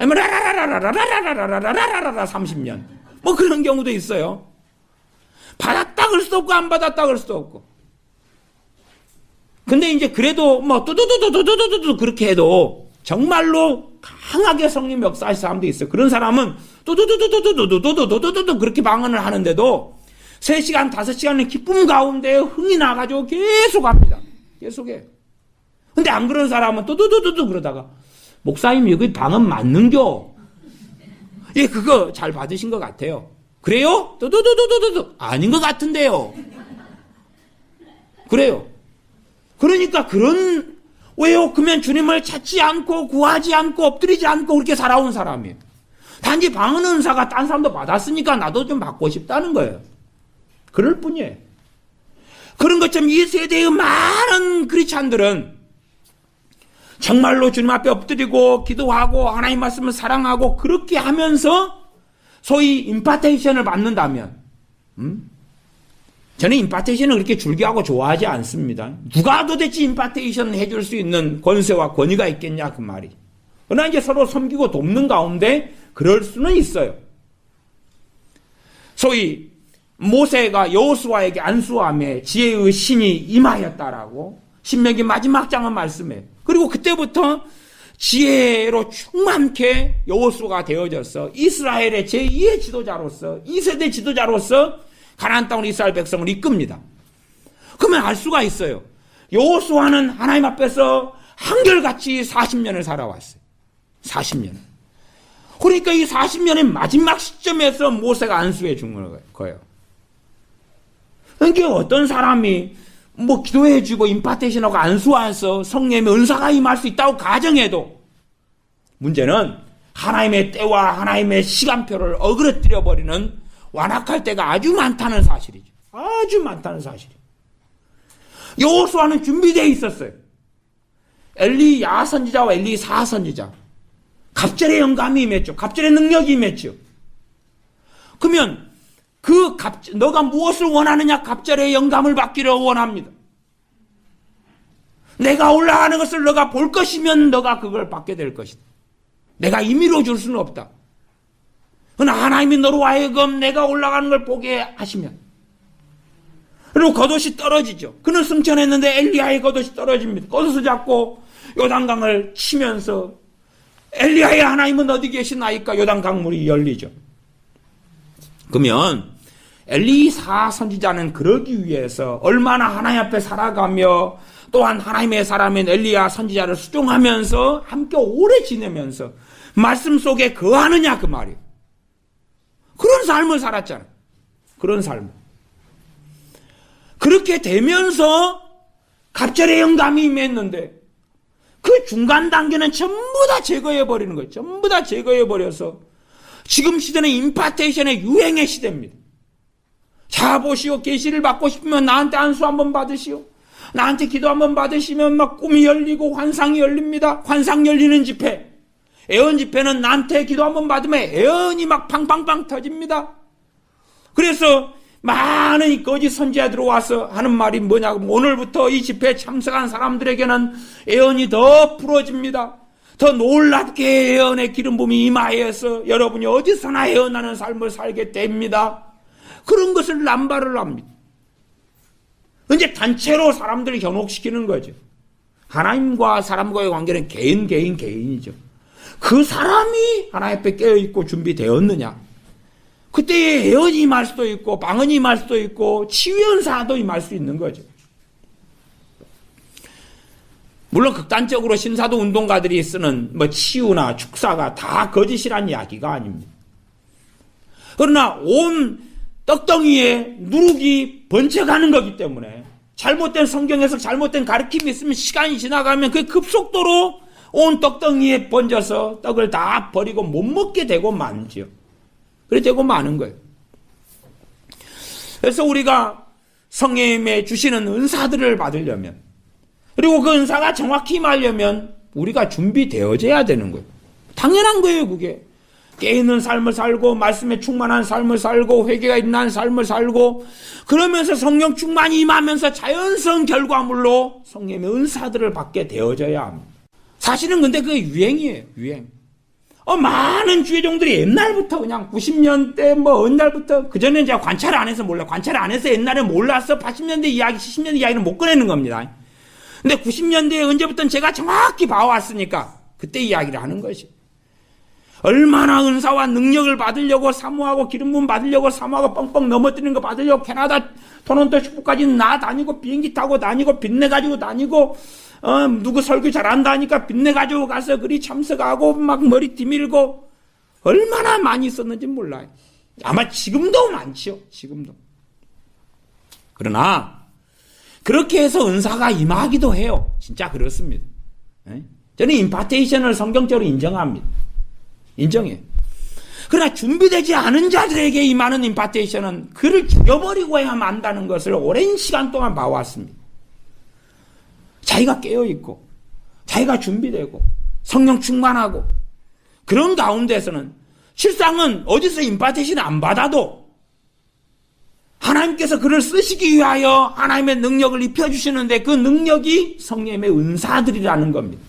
아니면 라라라라라라라라라라라라라 30년. 뭐 그런 경우도 있어요. 받았다 그럴 수도 없고 안 받았다 그럴 수도 없고. 근데 이제 그래도 뭐 뚜두두두두두두두 그렇게 해도 정말로 강하게 성령 역사할 사람도 있어요. 그런 사람은 뚜두두두두두두두두두두두 그렇게 방언을 하는데도 3시간, 5시간의 기쁨 가운데 흥이 나가지고 계속 합니다. 계속해요. 근데 안 그런 사람은 뚜두두두두 그러다가 목사님 여기 방언 맞는겨? 예, 그거 잘 받으신 것 같아요. 그래요? 뚜두두두두두 아닌 것 같은데요. 그래요. 그러니까 왜요? 그러면 주님을 찾지 않고 구하지 않고 엎드리지 않고 그렇게 살아온 사람이에요. 단지 방언 은사가 딴 사람도 받았으니까 나도 좀 받고 싶다는 거예요. 그럴 뿐이에요. 그런 것처럼 이 세대의 많은 크리스찬들은 정말로 주님 앞에 엎드리고 기도하고 하나님 말씀을 사랑하고 그렇게 하면서 소위 임파테이션을 받는다면 저는 임파테이션을 그렇게 즐겨하고 좋아하지 않습니다. 누가 도대체 임파테이션 해줄 수 있는 권세와 권위가 있겠냐 그 말이. 그러나 이제 서로 섬기고 돕는 가운데 그럴 수는 있어요. 소위 모세가 여호수아에게 안수함에 지혜의 신이 임하였다라고 신명기 마지막 장은 말씀해요. 그리고 그때부터 지혜로 충만케 여호수아가 되어져서 이스라엘의 제2의 지도자로서 2세대 지도자로서 가나안 땅으로 이스라엘 백성을 이끕니다. 그러면 알 수가 있어요. 여호수아는 하나님 앞에서 한결같이 40년을 살아왔어요. 40년. 그러니까 이 40년의 마지막 시점에서 모세가 안수해 준 거예요. 그러니까 어떤 사람이 뭐 기도해주고 임파테이션하고 안수해서 성령의 은사가 임할 수 있다고 가정해도 문제는 하나님의 때와 하나님의 시간표를 어그러뜨려 버리는 완악할 때가 아주 많다는 사실이죠. 아주 많다는 사실이에요. 여호수아는 준비되어 있었어요. 엘리야 선지자와 엘리사 선지자. 갑절의 영감이 임했죠. 갑절의 능력이 임했죠. 그러면 너가 무엇을 원하느냐? 갑절의 영감을 받기를 원합니다. 내가 올라가는 것을 너가 볼 것이면 너가 그걸 받게 될 것이다. 내가 임의로 줄 수는 없다. 그러나 하나님이 너로 하여금 내가 올라가는 걸 보게 하시면 그리고 겉옷이 떨어지죠. 그는 승천했는데 엘리야의 겉옷이 떨어집니다. 겉옷을 잡고 요단강을 치면서 엘리야의 하나님은 어디 계시나이까 요단강물이 열리죠. 그러면 엘리사 선지자는 그러기 위해서 얼마나 하나님 앞에 살아가며 또한 하나님의 사람인 엘리야 선지자를 수종하면서 함께 오래 지내면서 말씀 속에 거하느냐 그 말이에요. 그런 삶을 살았잖아요. 그런 삶을. 그렇게 되면서 갑절의 영감이 임했는데 그 중간 단계는 전부 다 제거해버리는 거예요. 전부 다 제거해버려서 지금 시대는 임파테이션의 유행의 시대입니다. 자 보시오. 계시를 받고 싶으면 나한테 안수 한번 받으시오. 나한테 기도 한번 받으시면 막 꿈이 열리고 환상이 열립니다. 환상 열리는 집회. 애언 집회는 나한테 기도 한번 받으면 애언이 막 팡팡팡 터집니다. 그래서 많은 거짓 선지자 들어와서 하는 말이 뭐냐고 오늘부터 이 집회에 참석한 사람들에게는 애언이 더 풀어집니다. 더 놀랍게 애언의 기름 부음이 임하여서 여러분이 어디서나 애언하는 삶을 살게 됩니다. 그런 것을 남발을 합니다. 이제 단체로 사람들을 현혹시키는 거죠. 하나님과 사람과의 관계는 개인이죠. 그 사람이 하나님 앞에 깨어있고 준비되었느냐. 그때에 애언이 임할 수도 있고 방언이 임할 수도 있고 치유연사도 임할 수 있는 거죠. 물론 극단적으로 신사도 운동가들이 쓰는 뭐 치유나 축사가 다 거짓이란 이야기가 아닙니다. 그러나 온 떡덩이에 누룩이 번쩍하는 거기 때문에 잘못된 성경 해석, 잘못된 가르침이 있으면 시간이 지나가면 그 급속도로 온 떡덩이에 번져서 떡을 다 버리고 못 먹게 되고 많지요. 그래 되고 많은 거예요. 그래서 우리가 성령님의 주시는 은사들을 받으려면 그리고 그 은사가 정확히 임하려면 우리가 준비되어져야 되는 거예요. 당연한 거예요, 그게. 깨있는 삶을 살고 말씀에 충만한 삶을 살고 회개가 있는 삶을 살고 그러면서 성령 충만이 임하면서 자연스러운 결과물로 성령의 은사들을 받게 되어져야 합니다. 사실은 근데 그게 유행이에요. 유행. 많은 주의종들이 옛날부터 그냥 90년대 뭐 어느 날부터 그전에 제가 관찰을 안 해서 몰라요. 관찰을 안 해서 옛날에 몰라서 80년대 이야기, 70년대 이야기는 못 꺼내는 겁니다. 근데 90년대에 언제부터는 제가 정확히 봐왔으니까 그때 이야기를 하는 것이. 얼마나 은사와 능력을 받으려고 사모하고 기름 부음 받으려고 사모하고 뻥뻥 넘어뜨리는 거 받으려고 캐나다 토론토 축구까지 다니고 비행기 타고 다니고 빚내 가지고 다니고 누구 설교 잘한다 하니까 빚내 가지고 가서 그리 참석하고 막 머리 뒤밀고 얼마나 많이 있었는지 몰라요. 아마 지금도 많지요. 지금도. 그러나 그렇게 해서 은사가 임하기도 해요. 진짜 그렇습니다. 저는 임파테이션을 성경적으로 인정합니다. 인정해요. 그러나 준비되지 않은 자들에게 임하는 임파테이션은 그를 죽여버리고 해야만 한다는 것을 오랜 시간 동안 봐왔습니다. 자기가 깨어있고 자기가 준비되고 성령 충만하고 그런 가운데서는 실상은 어디서 임파테이션을 안 받아도 하나님께서 그를 쓰시기 위하여 하나님의 능력을 입혀주시는데 그 능력이 성령의 은사들이라는 겁니다.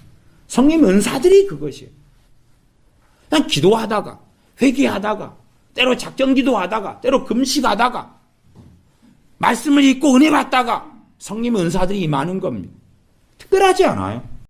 성령의 은사들이 그것이에요. 그냥 기도하다가 회개하다가 때로 작정 기도하다가 때로 금식하다가 말씀을 읽고 은혜 받다가 성령의 은사들이 임하는 겁니다. 특별하지 않아요.